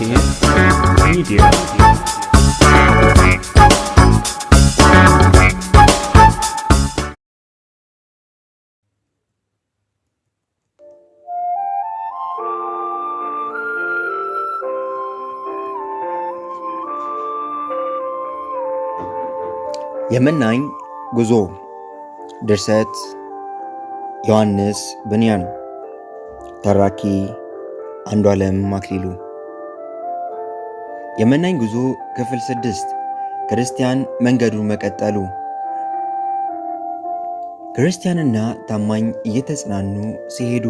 ሚዲያ የመናኝ ጉዞ ድርሰት ዮሐንስ ብንያም ተራኪ አንዱዓለም አክሊሉ። የመናኝ ጉዞ ክፍል 6 ክርስቲያን መንገዱን መቀጠሉ። ክርስቲያንና ታማኝ እየተጽናኑ ሲሄዱ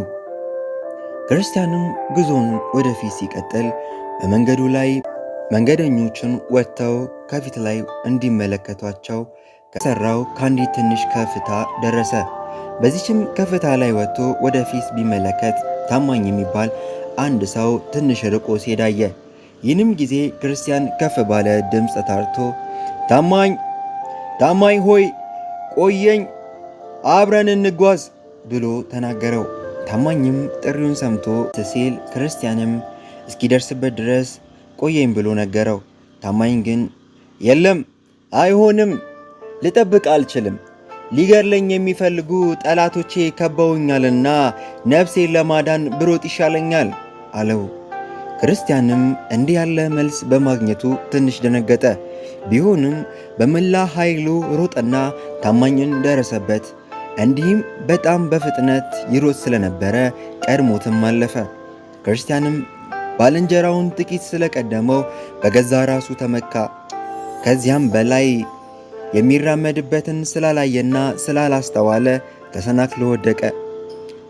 ክርስቲያንም ጉዞውን ወደፊት ሲቀጥል በመንገዱ ላይ መንገደኞችን ወጥተው ከፊት ላይ እንዲመለከቷቸው ከሰራው ከአንዲት ትንሽ ከፍታ ደረሰ። በዚችም ከፍታ ላይ ወጥቶ ወደፊት ቢመለከት ታማኝ የሚባል አንድ ሰው ትንሽ ርቆ ሲሄድ አየ። ይህንም ጊዜ ክርስቲያን ከፍ ባለ ድምፅ ተጣርቶ ታማኝ ሆይ ቆየኝ፣ አብረን እንጓዝ ብሎ ተናገረው። ታማኝም ጥሪውን ሰምቶ ሲል ክርስቲያንም እስኪደርስበት ድረስ ቆየኝ ብሎ ነገረው። ታማኝ ግን የለም፣ አይሆንም፣ ልጠብቅ አልችልም፣ ሊገድለኝ የሚፈልጉ ጠላቶቼ ከበውኛልና ነፍሴን ለማዳን ብሮጥ ይሻለኛል አለው። ክርስቲያንም እንዲህ ያለ መልስ በማግኘቱ ትንሽ ደነገጠ። ቢሆንም በመላ ኃይሉ ሮጠና ታማኝን ደረሰበት። እንዲህም በጣም በፍጥነት ይሮጥ ስለነበረ ቀድሞትም አለፈ። ክርስቲያንም ባልንጀራውን ጥቂት ስለቀደመው በገዛ ራሱ ተመካ። ከዚያም በላይ የሚራመድበትን ስላላየና ስላላስተዋለ ተሰናክሎ ወደቀ።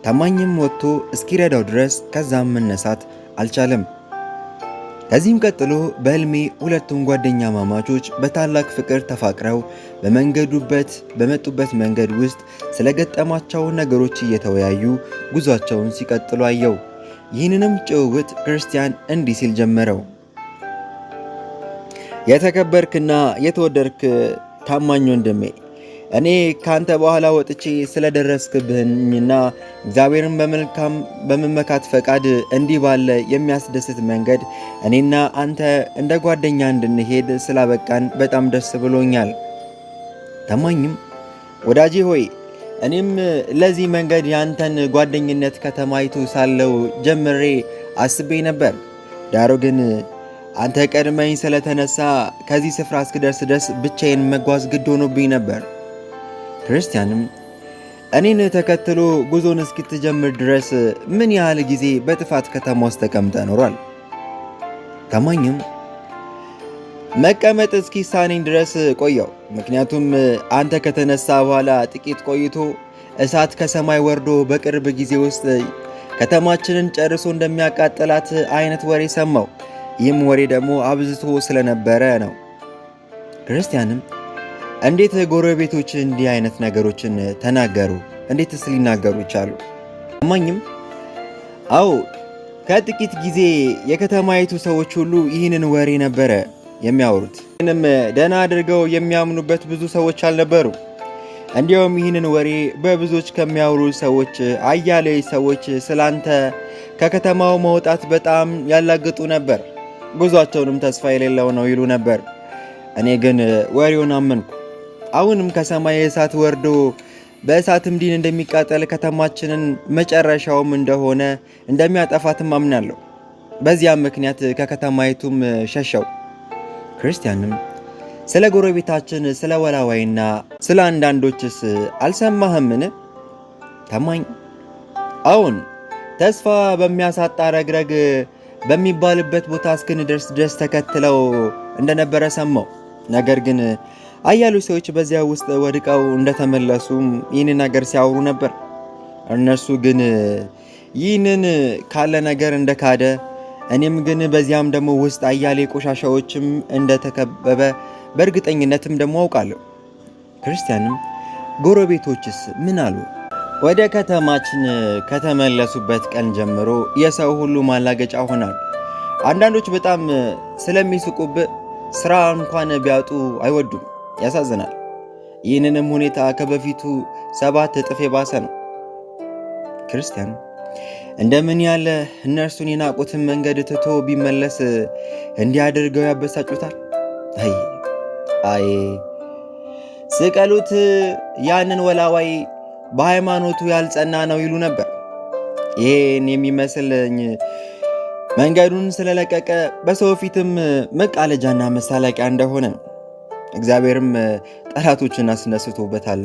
ታማኝም ወጥቶ እስኪረዳው ድረስ ከዛም መነሳት አልቻለም። ከዚህም ቀጥሎ በሕልሜ ሁለቱም ጓደኛ ማማቾች በታላቅ ፍቅር ተፋቅረው በመጡበት መንገድ ውስጥ ስለገጠማቸው ነገሮች እየተወያዩ ጉዟቸውን ሲቀጥሉ አየው። ይህንንም ጭውውት ክርስቲያን እንዲህ ሲል ጀመረው። የተከበርክና የተወደድክ ታማኝ ወንድሜ፣ እኔ ካንተ በኋላ ወጥቼ ስለደረስክብህኝና እግዚአብሔርን በመልካም በመመካት ፈቃድ እንዲህ ባለ የሚያስደስት መንገድ እኔና አንተ እንደ ጓደኛ እንድንሄድ ስላበቃን በጣም ደስ ብሎኛል። ታማኝም ወዳጄ ሆይ እኔም ለዚህ መንገድ ያንተን ጓደኝነት ከተማይቱ ሳለው ጀምሬ አስቤ ነበር። ዳሩ ግን አንተ ቀድመኝ ስለተነሳ ከዚህ ስፍራ እስክደርስ ድረስ ብቻዬን መጓዝ ግድ ሆኖብኝ ነበር። ክርስቲያንም እኔን ተከትሎ ጉዞን እስክትጀምር ድረስ ምን ያህል ጊዜ በጥፋት ከተማ ውስጥ ተቀምጠ ኖሯል? ታማኝም መቀመጥ እስኪሳነኝ ድረስ ቆየው። ምክንያቱም አንተ ከተነሳ በኋላ ጥቂት ቆይቶ እሳት ከሰማይ ወርዶ በቅርብ ጊዜ ውስጥ ከተማችንን ጨርሶ እንደሚያቃጥላት አይነት ወሬ ሰማው። ይህም ወሬ ደግሞ አብዝቶ ስለነበረ ነው። ክርስቲያንም እንዴት ጎረቤቶች እንዲህ አይነት ነገሮችን ተናገሩ? እንዴትስ ሊናገሩ ይቻሉ? ታማኝም አዎ፣ ከጥቂት ጊዜ የከተማይቱ ሰዎች ሁሉ ይህንን ወሬ ነበረ የሚያወሩት። ይህንም ደህና አድርገው የሚያምኑበት ብዙ ሰዎች አልነበሩ። እንዲያውም ይህንን ወሬ በብዙዎች ከሚያወሩ ሰዎች አያሌ ሰዎች ስላንተ ከከተማው መውጣት በጣም ያላግጡ ነበር። ጉዟቸውንም ተስፋ የሌለው ነው ይሉ ነበር። እኔ ግን ወሬውን አመንኩ። አሁንም ከሰማይ እሳት ወርዶ በእሳትም ዲን እንደሚቃጠል ከተማችንን መጨረሻውም እንደሆነ እንደሚያጠፋትም አምናለሁ። በዚያም ምክንያት ከከተማይቱም ሸሸው። ክርስቲያንም ስለ ጎረቤታችን ስለ ወላዋይና ስለ አንዳንዶችስ አልሰማህምን? ታማኝ አዎን፣ ተስፋ በሚያሳጣ ረግረግ በሚባልበት ቦታ እስክንደርስ ድረስ ተከትለው እንደነበረ ሰማው። ነገር ግን አያሌ ሰዎች በዚያ ውስጥ ወድቀው እንደተመለሱ ይህንን ነገር ሲያወሩ ነበር። እነርሱ ግን ይህንን ካለ ነገር እንደካደ፣ እኔም ግን በዚያም ደግሞ ውስጥ አያሌ ቆሻሻዎችም እንደተከበበ በእርግጠኝነትም ደግሞ አውቃለሁ። ክርስቲያንም ጎረቤቶችስ ምን አሉ? ወደ ከተማችን ከተመለሱበት ቀን ጀምሮ የሰው ሁሉ ማላገጫ ሆናል። አንዳንዶች በጣም ስለሚስቁብህ ስራ እንኳን ቢያጡ አይወዱም። ያሳዝናል። ይህንንም ሁኔታ ከበፊቱ 7 እጥፍ የባሰ ነው። ክርስቲያን እንደምን ያለ እነርሱን የናቁትን መንገድ ትቶ ቢመለስ እንዲያደርገው ያበሳጩታል። አይ ስቀሉት፣ ያንን ወላዋይ በሃይማኖቱ ያልጸና ነው ይሉ ነበር። ይህን የሚመስልኝ መንገዱን ስለለቀቀ በሰው ፊትም መቃለጃና መሳለቂያ እንደሆነ ነው። እግዚአብሔርም ጠላቶችን አስነስቶበታል።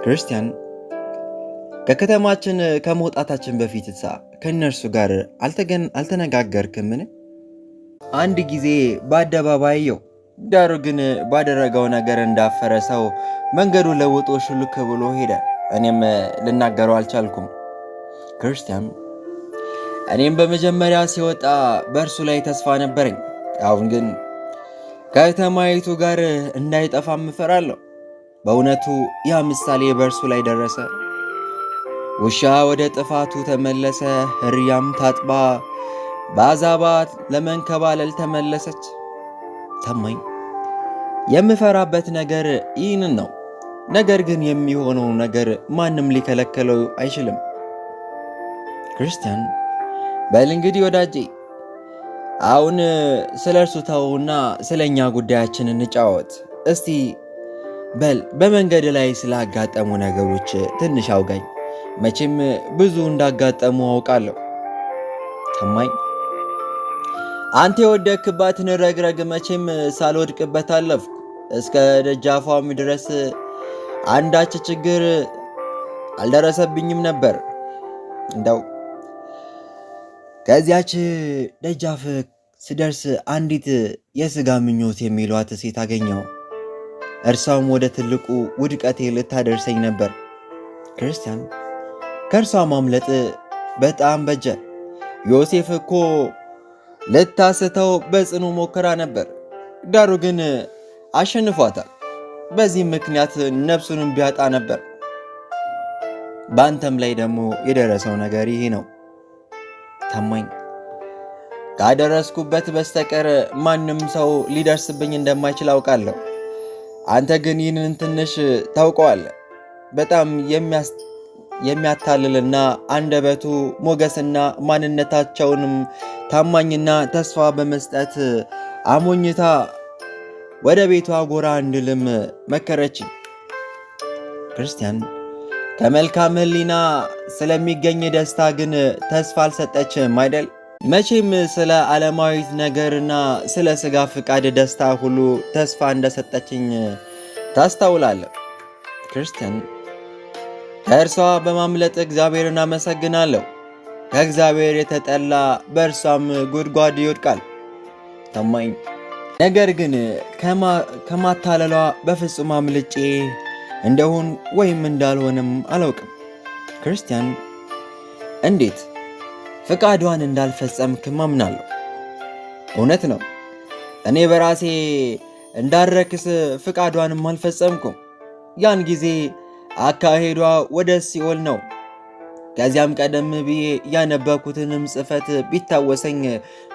ክርስቲያን ከከተማችን ከመውጣታችን በፊት ከእነርሱ ጋር አልተነጋገርክምን? አንድ ጊዜ በአደባባይየው፣ ዳሩ ግን ባደረገው ነገር እንዳፈረ ሰው መንገዱን ለውጦ ሹልክ ብሎ ሄደ። እኔም ልናገረው አልቻልኩም። ክርስቲያን እኔም በመጀመሪያ ሲወጣ በእርሱ ላይ ተስፋ ነበረኝ። አሁን ግን ከከተማይቱ ጋር እንዳይጠፋም እፈራለሁ። በእውነቱ ያ ምሳሌ በእርሱ ላይ ደረሰ። ውሻ ወደ ጥፋቱ ተመለሰ፣ እርያም ታጥባ በአዛባት ለመንከባለል ተመለሰች። ታማኝ የምፈራበት ነገር ይህንን ነው። ነገር ግን የሚሆነው ነገር ማንም ሊከለከለው አይችልም። ክርስቲያን በል እንግዲህ ወዳጄ፣ አሁን ስለ እርሱ ተውና ስለ እኛ ጉዳያችን እንጫወት። እስቲ በል በመንገድ ላይ ስላጋጠሙ ነገሮች ትንሽ አውጋኝ። መቼም ብዙ እንዳጋጠሙ አውቃለሁ። ታማኝ አንተ የወደክባትን ረግረግ መቼም ሳልወድቅበት አለፍኩ። እስከ ደጃፏም ድረስ አንዳች ችግር አልደረሰብኝም ነበር። እንደው ከዚያች ደጃፍ ስደርስ አንዲት የሥጋ ምኞት የሚሏት ሴት አገኘው። እርሷም ወደ ትልቁ ውድቀቴ ልታደርሰኝ ነበር። ክርስቲያን ከእርሷ ማምለጥ በጣም በጀ። ዮሴፍ እኮ ልታስተው በጽኑ ሞክራ ነበር፣ ዳሩ ግን አሸንፏታል። በዚህ ምክንያት ነፍሱንም ቢያጣ ነበር። በአንተም ላይ ደግሞ የደረሰው ነገር ይሄ ነው። ታማኝ ካደረስኩበት በስተቀር ማንም ሰው ሊደርስብኝ እንደማይችል አውቃለሁ። አንተ ግን ይህንን ትንሽ ታውቀዋለህ። በጣም የሚያታልልና አንደበቱ ሞገስና ማንነታቸውንም ታማኝና ተስፋ በመስጠት አሞኝታ ወደ ቤቷ ጎራ እንድልም መከረችኝ። ክርስቲያን ከመልካም ሕሊና ስለሚገኝ ደስታ ግን ተስፋ አልሰጠችም አይደል? መቼም ስለ ዓለማዊት ነገርና ስለ ሥጋ ፍቃድ ደስታ ሁሉ ተስፋ እንደሰጠችኝ ታስታውላለህ። ክርስቲያን ከእርሷ በማምለጥ እግዚአብሔርን አመሰግናለሁ። ከእግዚአብሔር የተጠላ በእርሷም ጉድጓድ ይወድቃል። ታማኝ ነገር ግን ከማታለሏ በፍጹም አምልጬ እንደሆን ወይም እንዳልሆነም አላውቅም። ክርስቲያን እንዴት ፍቃዷን እንዳልፈጸምክም አምናለሁ። እውነት ነው፣ እኔ በራሴ እንዳረክስ ፍቃዷንም አልፈጸምኩም። ያን ጊዜ አካሄዷ ወደ ሲኦል ነው። ከዚያም ቀደም ብዬ ያነበብኩትንም ጽሕፈት ቢታወሰኝ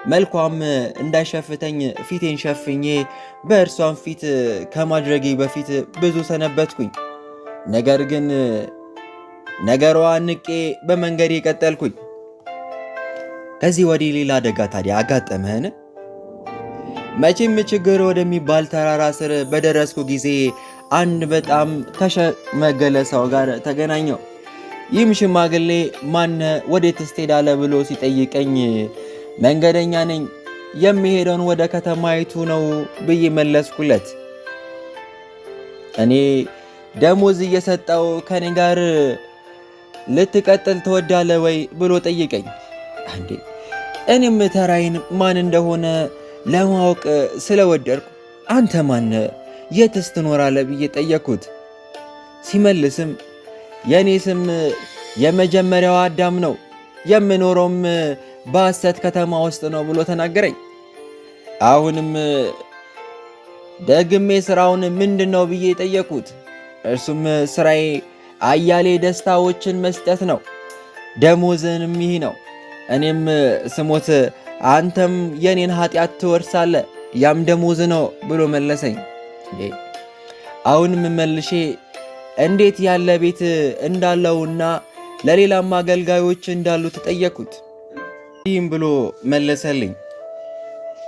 መልኳም እንዳይሸፍተኝ ፊቴን ሸፍኜ በእርሷን ፊት ከማድረጌ በፊት ብዙ ሰነበትኩኝ። ነገር ግን ነገሯ ንቄ በመንገዴ ቀጠልኩኝ። ከዚህ ወዲህ ሌላ አደጋ ታዲያ አጋጠመህን? መቼም ችግር ወደሚባል ተራራ ስር በደረስኩ ጊዜ አንድ በጣም ከሸመገለ ሰው ጋር ተገናኘው። ይህም ሽማግሌ ማነ ወዴትስ ትሄዳለህ ብሎ ሲጠይቀኝ መንገደኛ ነኝ፣ የሚሄደውን ወደ ከተማይቱ ነው ብዬ መለስኩለት። እኔ ደሞዝ እየሰጠው ከኔ ጋር ልትቀጥል ትወዳለህ ወይ ብሎ ጠይቀኝ። አንዴ እኔም ተራይን ማን እንደሆነ ለማወቅ ስለወደድኩ አንተ ማነ የትስ ትኖራለህ ብዬ ጠየቅኩት። ሲመልስም የእኔ ስም የመጀመሪያው አዳም ነው፣ የምኖረውም በሐሰት ከተማ ውስጥ ነው ብሎ ተናገረኝ። አሁንም ደግሜ ሥራውን ምንድን ነው ብዬ ጠየቅኩት። እርሱም ሥራዬ አያሌ ደስታዎችን መስጠት ነው፣ ደሞዝንም ይህ ነው። እኔም ስሞት አንተም የኔን ኃጢአት ትወርሳለህ፣ ያም ደሞዝ ነው ብሎ መለሰኝ። አሁንም መልሼ እንዴት ያለ ቤት እንዳለውና ለሌላም አገልጋዮች እንዳሉ ተጠየቁት። ይህም ብሎ መለሰልኝ፣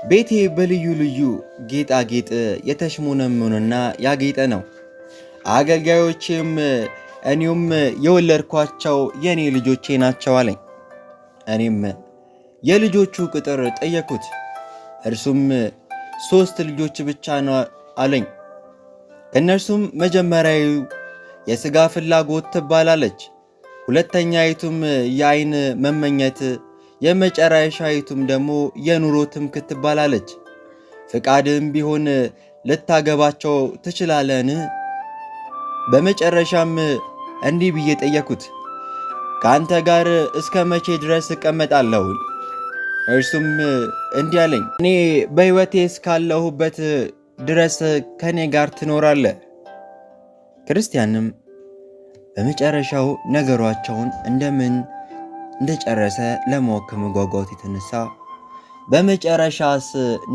ቤቴ በልዩ ልዩ ጌጣጌጥ የተሽሞነሞነና ያጌጠ ነው። አገልጋዮችም እኔም የወለድኳቸው የእኔ ልጆቼ ናቸው አለኝ። እኔም የልጆቹ ቁጥር ጠየቅኩት። እርሱም 3 ልጆች ብቻ ነው አለኝ። ከእነርሱም መጀመሪያዊቱ የሥጋ ፍላጎት ትባላለች፣ ሁለተኛይቱም የዓይን መመኘት፣ የመጨረሻይቱም ደግሞ የኑሮ ትምክህት ትባላለች። ፍቃድም ቢሆን ልታገባቸው ትችላለህን? በመጨረሻም እንዲህ ብዬ ጠየቅኩት፣ ከአንተ ጋር እስከ መቼ ድረስ እቀመጣለሁ? እርሱም እንዲህ አለኝ፣ እኔ በሕይወቴ እስካለሁበት ድረስ ከእኔ ጋር ትኖራለህ። ክርስቲያንም በመጨረሻው ነገሯቸውን እንደምን እንደጨረሰ ለማወቅ ከመጓጓት የተነሳ በመጨረሻስ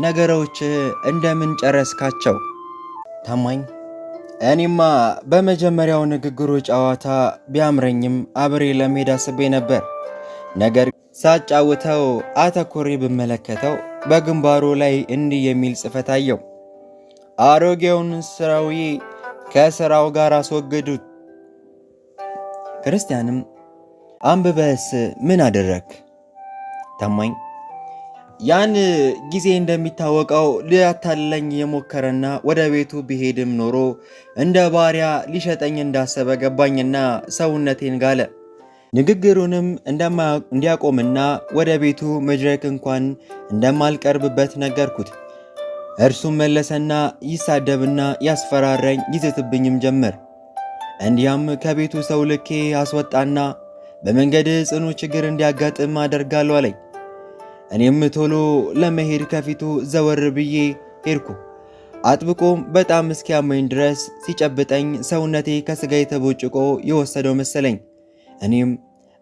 ነገሮችህ እንደምን ጨረስካቸው? ታማኝ እኔማ በመጀመሪያው ንግግሩ ጨዋታ ቢያምረኝም አብሬ ለመሄድ አስቤ ነበር። ነገር ሳጫውተው አተኮሬ ብመለከተው በግንባሩ ላይ እንዲህ የሚል ጽሕፈት አየው፣ አሮጌውን ሥራዊ ከሥራው ጋር አስወግዱት። ክርስቲያንም አንብበስ ምን አደረግ? ታማኝ ያን ጊዜ እንደሚታወቀው ሊያታለኝ የሞከረና ወደ ቤቱ ቢሄድም ኖሮ እንደ ባሪያ ሊሸጠኝ እንዳሰበ ገባኝና ሰውነቴን ጋለ። ንግግሩንም እንዲያቆምና ወደ ቤቱ መድረክ እንኳን እንደማልቀርብበት ነገርኩት። እርሱም መለሰና ይሳደብና ያስፈራራኝ ይዝትብኝም ጀመር። እንዲያም ከቤቱ ሰው ልኬ አስወጣና በመንገድ ጽኑ ችግር እንዲያጋጥም አደርጋለሁ አለኝ። እኔም ቶሎ ለመሄድ ከፊቱ ዘወር ብዬ ሄድኩ። አጥብቆም በጣም እስኪያመኝ ድረስ ሲጨብጠኝ ሰውነቴ ከሥጋዬ ተቦጭቆ የወሰደው መሰለኝ። እኔም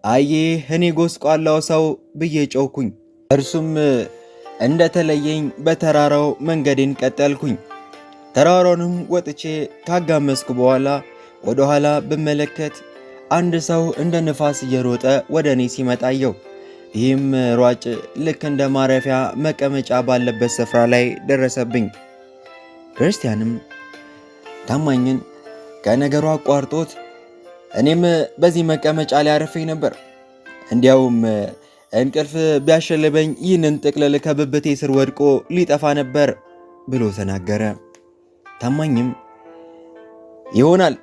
አየህ እኔ ጎስቋላው ሰው ብዬ ጮኩኝ። እርሱም እንደተለየኝ በተራራው መንገዴን ቀጠልኩኝ። ተራራውንም ወጥቼ ካጋመስኩ በኋላ ወደ ኋላ ብመለከት አንድ ሰው እንደ ንፋስ እየሮጠ ወደ እኔ ሲመጣየው። ይህም ሯጭ ልክ እንደ ማረፊያ መቀመጫ ባለበት ስፍራ ላይ ደረሰብኝ። ክርስቲያንም ታማኝን ከነገሩ አቋርጦት እኔም በዚህ መቀመጫ ላይ አርፌ ነበር። እንዲያውም እንቅልፍ ቢያሸልበኝ ይህንን ጥቅልል ከብብቴ ስር ወድቆ ሊጠፋ ነበር ብሎ ተናገረ። ታማኝም ይሆናል፣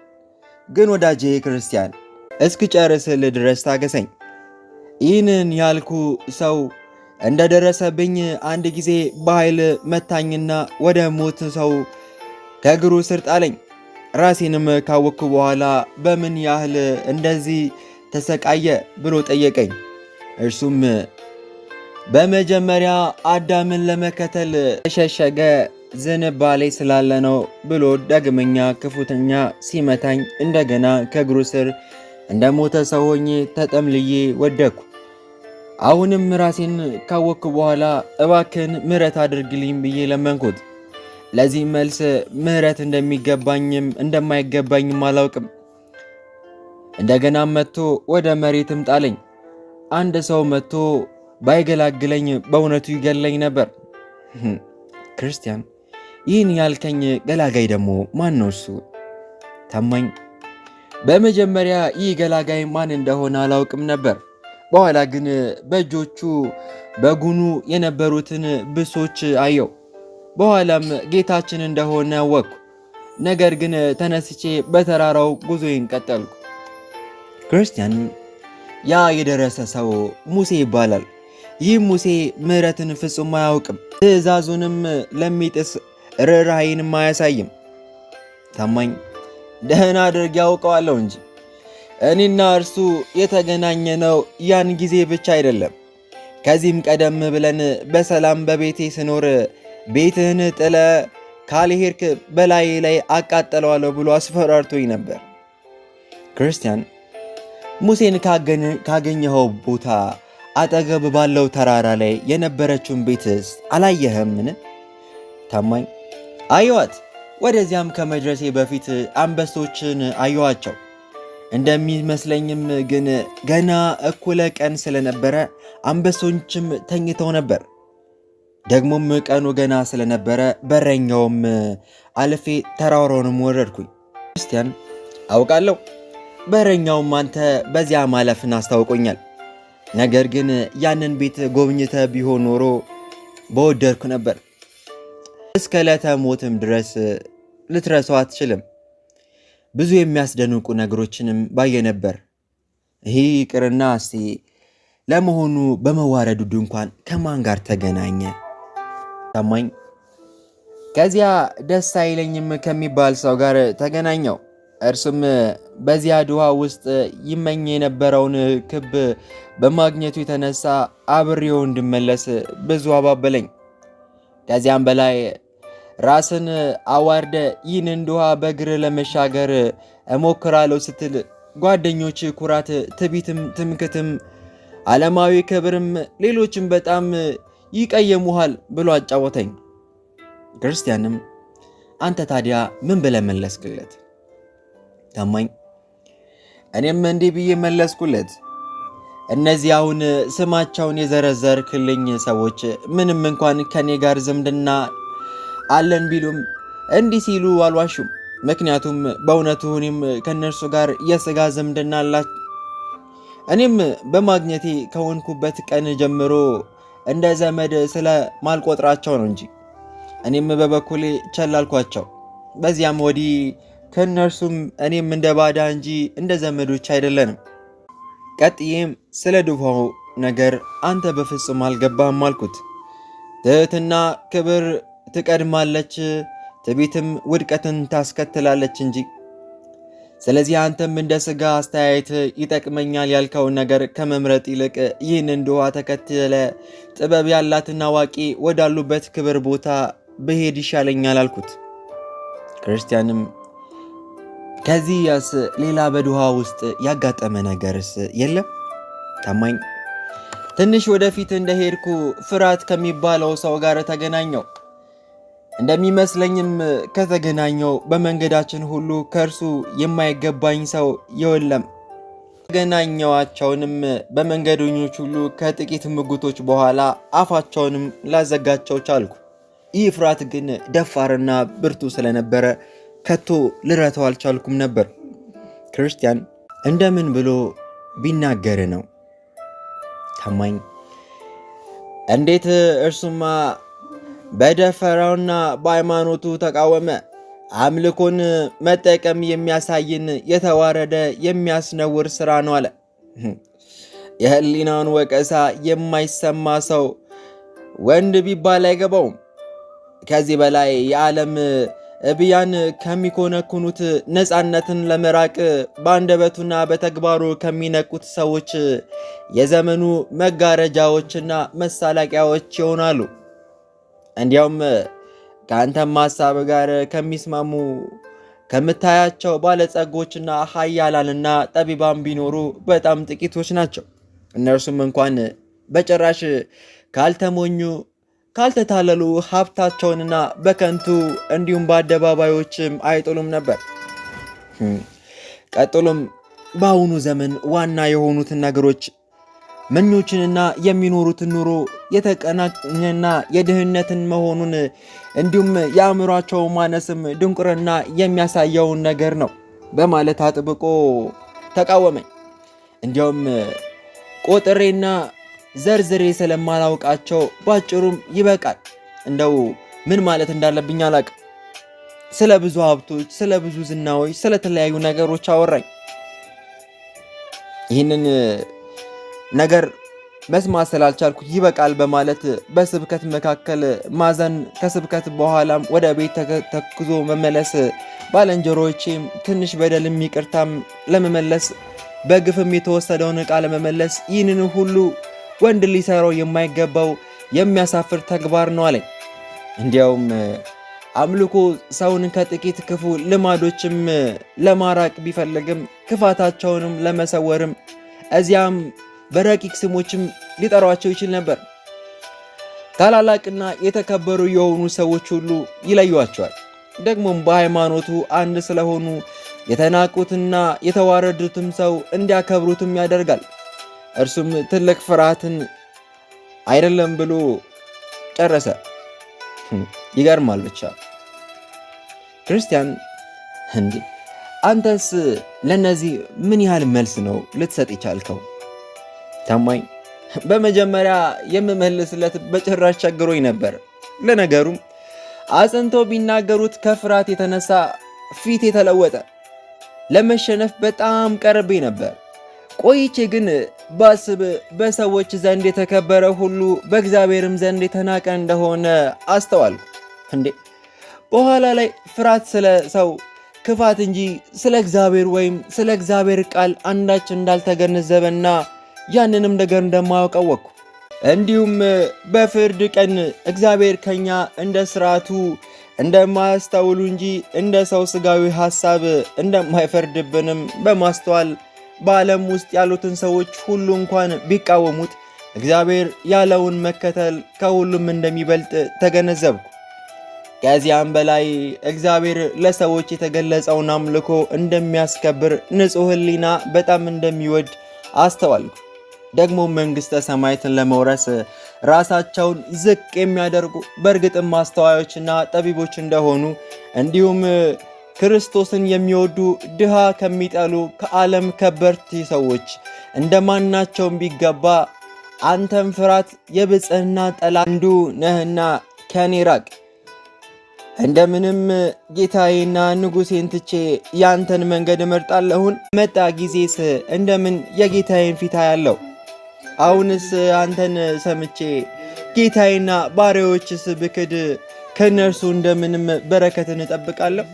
ግን ወዳጄ ክርስቲያን እስክጨርስልህ ድረስ ታገሰኝ። ይህንን ያልኩ ሰው እንደደረሰብኝ አንድ ጊዜ በኃይል መታኝና ወደ ሞት ሰው ከእግሩ ስር ጣለኝ። ራሴንም ካወቅኩ በኋላ በምን ያህል እንደዚህ ተሰቃየ ብሎ ጠየቀኝ። እርሱም በመጀመሪያ አዳምን ለመከተል ተሸሸገ ዝንባሌ ስላለ ነው ብሎ ዳግመኛ ክፉተኛ ሲመታኝ እንደገና ከእግሩ ስር እንደ ሞተ ሰው ሆኜ ተጠምልዬ ወደቅኩ። አሁንም ራሴን ካወቅኩ በኋላ እባክን ምሕረት አድርግልኝ ብዬ ለመንኩት። ለዚህ መልስ ምሕረት እንደሚገባኝም እንደማይገባኝም አላውቅም። እንደገናም መጥቶ ወደ መሬትም ጣለኝ። አንድ ሰው መጥቶ ባይገላግለኝ በእውነቱ ይገለኝ ነበር። ክርስቲያን ይህን ያልከኝ ገላጋይ ደግሞ ማን ነው እሱ? ታማኝ በመጀመሪያ ይህ ገላጋይ ማን እንደሆነ አላውቅም ነበር። በኋላ ግን በእጆቹ በጉኑ የነበሩትን ብሶች አየው። በኋላም ጌታችን እንደሆነ አወቅኩ። ነገር ግን ተነስቼ በተራራው ጉዞዬን ቀጠልኩ። ክርስቲያን ያ የደረሰ ሰው ሙሴ ይባላል። ይህም ሙሴ ምሕረትን ፍጹም አያውቅም፣ ትእዛዙንም ለሚጥስ ርኅራኄንም አያሳይም። ታማኝ ደህና አድርጌ ያውቀዋለሁ እንጂ እኔና እርሱ የተገናኘነው ያን ጊዜ ብቻ አይደለም። ከዚህም ቀደም ብለን በሰላም በቤቴ ስኖር ቤትህን ጥለ ካልሄድክ በላይ ላይ አቃጠለዋለሁ ብሎ አስፈራርቶኝ ነበር። ክርስቲያን ሙሴን ካገኘኸው ቦታ አጠገብ ባለው ተራራ ላይ የነበረችውን ቤትስ አላየህምን? ታማኝ አየዋት። ወደዚያም ከመድረሴ በፊት አንበሶችን አየዋቸው። እንደሚመስለኝም ግን ገና እኩለ ቀን ስለነበረ አንበሶችም ተኝተው ነበር። ደግሞም ቀኑ ገና ስለነበረ በረኛውም አልፌ ተራራውንም ወረድኩኝ። ክርስቲያን አውቃለሁ፣ በረኛውም አንተ በዚያ ማለፍን አስታውቆኛል። ነገር ግን ያንን ቤት ጎብኝተ ቢሆን ኖሮ በወደድኩ ነበር። እስከ ዕለተ ሞትም ድረስ ልትረሳው አትችልም። ብዙ የሚያስደንቁ ነገሮችንም ባየ ነበር። ይህ ቅርና እስቲ ለመሆኑ በመዋረዱ ድንኳን ከማን ጋር ተገናኘ? ታማኝ ከዚያ ደስ አይለኝም ከሚባል ሰው ጋር ተገናኘው። እርሱም በዚያ ድሃ ውስጥ ይመኝ የነበረውን ክብ በማግኘቱ የተነሳ አብሬው እንድመለስ ብዙ አባበለኝ። ከዚያም በላይ ራስን አዋርደ ይህንን ድሃ በእግር ለመሻገር እሞክራለሁ ስትል ጓደኞች ኩራት፣ ትቢትም፣ ትምክትም፣ ዓለማዊ ክብርም ሌሎችም በጣም ይቀየሙሃል ብሎ አጫወተኝ። ክርስቲያንም አንተ ታዲያ ምን ብለህ መለስክለት? ታማኝ እኔም እንዲህ ብዬ መለስኩለት፣ እነዚህ አሁን ስማቸውን የዘረዘርክልኝ ሰዎች ምንም እንኳን ከኔ ጋር ዝምድና አለን ቢሉም እንዲህ ሲሉ አልዋሹም። ምክንያቱም በእውነቱ እኔም ከእነርሱ ጋር የሥጋ ዝምድና አላቸው። እኔም በማግኘቴ ከሆንኩበት ቀን ጀምሮ እንደ ዘመድ ስለ ማልቆጥራቸው ነው እንጂ እኔም በበኩሌ ቸላልኳቸው። በዚያም ወዲህ ከእነርሱም እኔም እንደ ባዳ እንጂ እንደ ዘመዶች አይደለንም። ቀጥዬም ስለ ድፋው ነገር አንተ በፍጹም አልገባህም አልኩት። ትሕትና ክብር ትቀድማለች፣ ትዕቢትም ውድቀትን ታስከትላለች እንጂ። ስለዚህ አንተም እንደ ሥጋ አስተያየት ይጠቅመኛል ያልከውን ነገር ከመምረጥ ይልቅ ይህንን ድሃ ተከትለ ጥበብ ያላትና አዋቂ ወዳሉበት ክብር ቦታ ብሄድ ይሻለኛል አልኩት። ክርስቲያንም ከዚያስ ሌላ በድሃ ውስጥ ያጋጠመ ነገርስ የለም? ታማኝ ትንሽ ወደፊት እንደሄድኩ ፍርሃት ከሚባለው ሰው ጋር ተገናኘው። እንደሚመስለኝም ከተገናኘው በመንገዳችን ሁሉ ከእርሱ የማይገባኝ ሰው የለም። ተገናኘዋቸውንም በመንገደኞች ሁሉ ከጥቂት ምጉቶች በኋላ አፋቸውንም ላዘጋቸው ቻልኩ። ይህ ፍርሃት ግን ደፋርና ብርቱ ስለነበረ ከቶ ልረተው አልቻልኩም ነበር። ክርስቲያን እንደምን ብሎ ቢናገር ነው? ታማኝ እንዴት እርሱማ በደፈራውና በሃይማኖቱ ተቃወመ። አምልኮን መጠቀም የሚያሳይን የተዋረደ የሚያስነውር ሥራ ነው አለ። የህሊናውን ወቀሳ የማይሰማ ሰው ወንድ ቢባል አይገባውም። ከዚህ በላይ የዓለም እብያን ከሚኮነኩኑት ነፃነትን ለመራቅ በአንደበቱና በተግባሩ ከሚነቁት ሰዎች የዘመኑ መጋረጃዎችና መሳለቂያዎች ይሆናሉ። እንዲያውም ከአንተም ሐሳብ ጋር ከሚስማሙ ከምታያቸው ባለጸጎችና ኃያላንና ጠቢባን ቢኖሩ በጣም ጥቂቶች ናቸው። እነርሱም እንኳን በጭራሽ ካልተሞኙ ካልተታለሉ ሀብታቸውንና በከንቱ እንዲሁም በአደባባዮችም አይጥሉም ነበር። ቀጥሎም በአሁኑ ዘመን ዋና የሆኑትን ነገሮች ምኞችንና የሚኖሩትን ኑሮ የተቀናኘና የድህነትን መሆኑን እንዲሁም የአእምሯቸው ማነስም ድንቁርና የሚያሳየውን ነገር ነው በማለት አጥብቆ ተቃወመኝ። እንዲያውም ቆጥሬና ዘርዝሬ ስለማላውቃቸው ባጭሩም ይበቃል፣ እንደው ምን ማለት እንዳለብኝ አላቅም። ስለ ብዙ ሀብቶች፣ ስለ ብዙ ዝናዎች፣ ስለተለያዩ ነገሮች አወራኝ። ይህንን ነገር መስማት ስላልቻልኩ ይበቃል በማለት በስብከት መካከል ማዘን፣ ከስብከት በኋላም ወደ ቤት ተክዞ መመለስ፣ ባልንጀሮቼም ትንሽ በደልም ይቅርታም ለመመለስ፣ በግፍም የተወሰደውን ዕቃ ለመመለስ፣ ይህንን ሁሉ ወንድ ሊሰራው የማይገባው የሚያሳፍር ተግባር ነው አለኝ። እንዲያውም አምልኮ ሰውን ከጥቂት ክፉ ልማዶችም ለማራቅ ቢፈልግም ክፋታቸውንም ለመሰወርም እዚያም በረቂቅ ስሞችም ሊጠሯቸው ይችል ነበር። ታላላቅና የተከበሩ የሆኑ ሰዎች ሁሉ ይለዩዋቸዋል። ደግሞም በሃይማኖቱ አንድ ስለሆኑ የተናቁትና የተዋረዱትም ሰው እንዲያከብሩትም ያደርጋል። እርሱም ትልቅ ፍርሃትን አይደለም ብሎ ጨረሰ። ይገርማል። ብቻ ክርስቲያን እንዴ አንተስ ለነዚህ ምን ያህል መልስ ነው ልትሰጥ ይቻልከው? ታማኝ በመጀመሪያ የምመልስለት በጭራሽ ቸግሮኝ ነበር። ለነገሩም አጽንተው ቢናገሩት ከፍርሃት የተነሳ ፊት የተለወጠ ለመሸነፍ በጣም ቀርቤ ነበር። ቆይቼ ግን ባስብ በሰዎች ዘንድ የተከበረ ሁሉ በእግዚአብሔርም ዘንድ የተናቀ እንደሆነ አስተዋልኩ። እንዴ በኋላ ላይ ፍርሃት ስለ ሰው ክፋት እንጂ ስለ እግዚአብሔር ወይም ስለ እግዚአብሔር ቃል አንዳች እንዳልተገነዘበና ያንንም ነገር እንደማያውቅ አወቅኩ። እንዲሁም በፍርድ ቀን እግዚአብሔር ከኛ እንደ ሥርዓቱ እንደማያስተውሉ እንጂ እንደ ሰው ሥጋዊ ሐሳብ እንደማይፈርድብንም በማስተዋል በዓለም ውስጥ ያሉትን ሰዎች ሁሉ እንኳን ቢቃወሙት እግዚአብሔር ያለውን መከተል ከሁሉም እንደሚበልጥ ተገነዘብኩ። ከዚያም በላይ እግዚአብሔር ለሰዎች የተገለጸውን አምልኮ እንደሚያስከብር ንጹሕ ሕሊና በጣም እንደሚወድ አስተዋልኩ። ደግሞ መንግሥተ ሰማያትን ለመውረስ ራሳቸውን ዝቅ የሚያደርጉ በእርግጥም አስተዋዮችና ጠቢቦች እንደሆኑ እንዲሁም ክርስቶስን የሚወዱ ድሃ ከሚጠሉ ከዓለም ከበርቴ ሰዎች እንደማናቸውም ቢገባ አንተም ፍርሃት የብፅዕና ጠላት አንዱ ነህና ከኔ ራቅ። እንደምንም ጌታዬና ንጉሴን ትቼ ያንተን መንገድ እመርጣለሁን? መጣ ጊዜስ እንደምን የጌታዬን ፊት አያለው? አሁንስ አንተን ሰምቼ ጌታዬና ባሪያዎችስ ብክድ ከእነርሱ እንደምንም በረከትን እጠብቃለሁ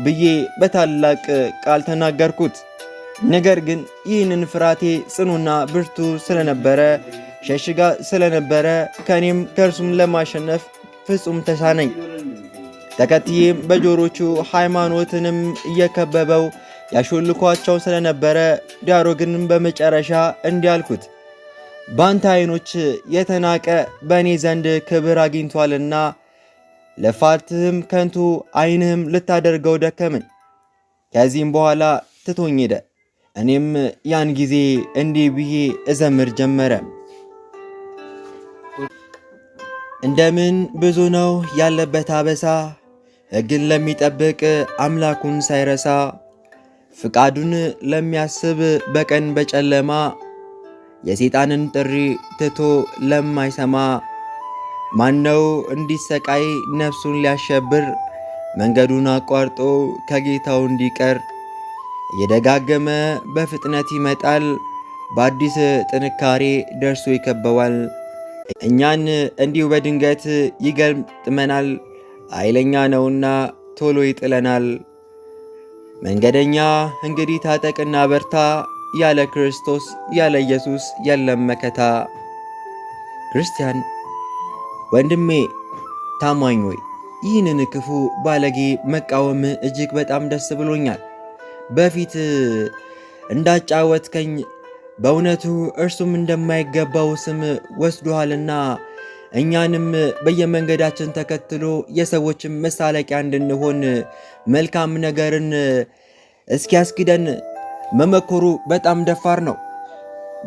ብዬ በታላቅ ቃል ተናገርኩት። ነገር ግን ይህንን ፍርሃቴ ጽኑና ብርቱ ስለነበረ ሸሽጋ ስለነበረ ከእኔም ከእርሱም ለማሸነፍ ፍጹም ተሳነኝ። ተከትዬም በጆሮቹ ሃይማኖትንም እየከበበው ያሾልኳቸው ስለነበረ ዳሩ ግን በመጨረሻ እንዲያልኩት ባንተ ዓይኖች የተናቀ በእኔ ዘንድ ክብር አግኝቷልና ለፋትህም ከንቱ ዓይንህም ልታደርገው ደከምን። ከዚህም በኋላ ትቶኝ ሄደ። እኔም ያን ጊዜ እንዲህ ብዬ እዘምር ጀመረ። እንደምን ብዙ ነው ያለበት አበሳ፣ ሕግን ለሚጠብቅ አምላኩን ሳይረሳ፣ ፍቃዱን ለሚያስብ በቀን በጨለማ፣ የሰይጣንን ጥሪ ትቶ ለማይሰማ፣ ማነው እንዲሰቃይ ነፍሱን ሊያሸብር፣ መንገዱን አቋርጦ ከጌታው እንዲቀር፣ እየደጋገመ በፍጥነት ይመጣል፣ በአዲስ ጥንካሬ ደርሶ ይከበዋል። እኛን እንዲሁ በድንገት ይገጥመናል፣ ኃይለኛ ነውና ቶሎ ይጥለናል። መንገደኛ እንግዲህ ታጠቅና በርታ፣ ያለ ክርስቶስ ያለ ኢየሱስ የለም መከታ። ክርስቲያን ወንድሜ ታማኝ ሆይ ይህንን ክፉ ባለጌ መቃወም እጅግ በጣም ደስ ብሎኛል። በፊት እንዳጫወትከኝ በእውነቱ እርሱም እንደማይገባው ስም ወስዶሃልና እኛንም በየመንገዳችን ተከትሎ የሰዎችን መሳለቂያ እንድንሆን መልካም ነገርን እስኪያስክደን መመኮሩ በጣም ደፋር ነው።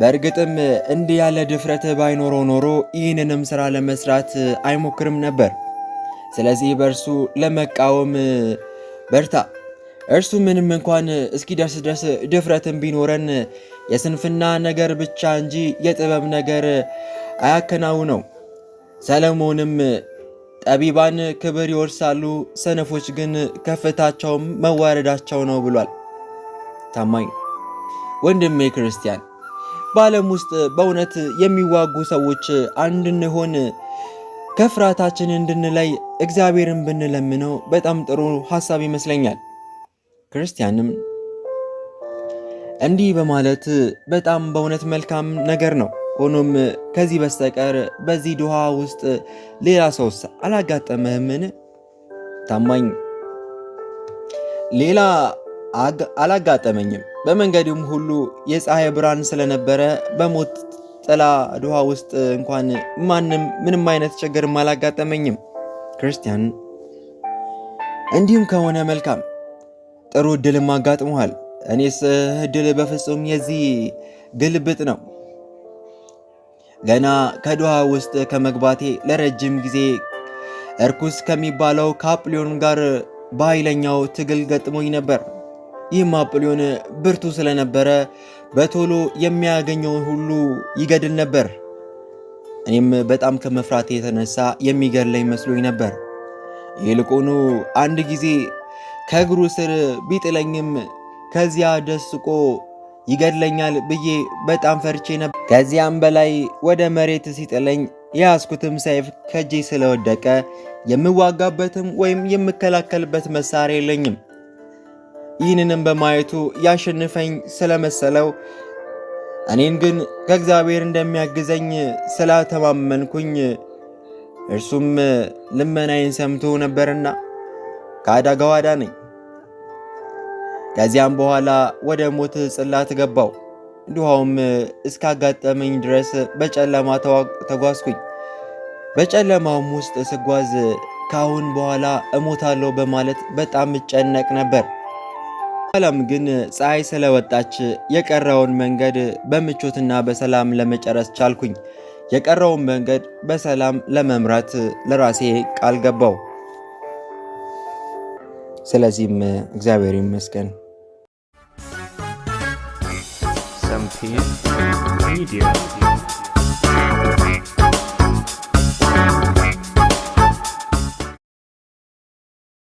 በእርግጥም እንዲህ ያለ ድፍረት ባይኖረው ኖሮ ይህንንም ሥራ ለመስራት አይሞክርም ነበር። ስለዚህ በእርሱ ለመቃወም በርታ። እርሱ ምንም እንኳን እስኪደርስ ድረስ ድፍረትን ቢኖረን የስንፍና ነገር ብቻ እንጂ የጥበብ ነገር አያከናውነው። ሰለሞንም ጠቢባን ክብር ይወርሳሉ፣ ሰነፎች ግን ከፍታቸውም መዋረዳቸው ነው ብሏል። ታማኝ ወንድሜ ክርስቲያን በዓለም ውስጥ በእውነት የሚዋጉ ሰዎች እንድንሆን ከፍርሃታችን እንድንለይ እግዚአብሔርን ብንለምነው በጣም ጥሩ ሐሳብ ይመስለኛል። ክርስቲያንም እንዲህ በማለት በጣም በእውነት መልካም ነገር ነው። ሆኖም ከዚህ በስተቀር በዚህ ድሃ ውስጥ ሌላ ሰውስ አላጋጠመህምን? ታማኝ ሌላ አላጋጠመኝም። በመንገድም ሁሉ የፀሐይ ብርሃን ስለነበረ በሞት ጥላ ድሃ ውስጥ እንኳን ምንም አይነት ችግርም አላጋጠመኝም። ክርስቲያን እንዲሁም ከሆነ መልካም። ጥሩ እድልም አጋጥሞሃል። እኔስ እድል በፍጹም የዚህ ግልብጥ ነው። ገና ከዶሃ ውስጥ ከመግባቴ ለረጅም ጊዜ እርኩስ ከሚባለው ከአጵልዮን ጋር በኃይለኛው ትግል ገጥሞኝ ነበር። ይህም አጵልዮን ብርቱ ስለነበረ በቶሎ የሚያገኘውን ሁሉ ይገድል ነበር። እኔም በጣም ከመፍራት የተነሳ የሚገድለኝ መስሎኝ ነበር። ይልቁኑ አንድ ጊዜ ከእግሩ ስር ቢጥለኝም ከዚያ ደስቆ ይገድለኛል ብዬ በጣም ፈርቼ ነበር። ከዚያም በላይ ወደ መሬት ሲጥለኝ የያዝኩትም ሰይፍ ከእጄ ስለወደቀ የምዋጋበትም ወይም የምከላከልበት መሳሪያ የለኝም። ይህንንም በማየቱ ያሸንፈኝ ስለመሰለው እኔን ግን ከእግዚአብሔር እንደሚያግዘኝ ስላተማመንኩኝ እርሱም ልመናዬን ሰምቶ ነበርና ከአደጋው አዳነኝ። ከዚያም በኋላ ወደ ሞት ጽላት ገባው። ዱሃውም እስካጋጠመኝ ድረስ በጨለማ ተጓዝኩኝ። በጨለማውም ውስጥ ስጓዝ ከአሁን በኋላ እሞታለሁ በማለት በጣም እጨነቅ ነበር። ኋላም ግን ፀሐይ ስለወጣች የቀረውን መንገድ በምቾትና በሰላም ለመጨረስ ቻልኩኝ። የቀረውን መንገድ በሰላም ለመምራት ለራሴ ቃል ገባው። ስለዚህም እግዚአብሔር ይመስገን። Media.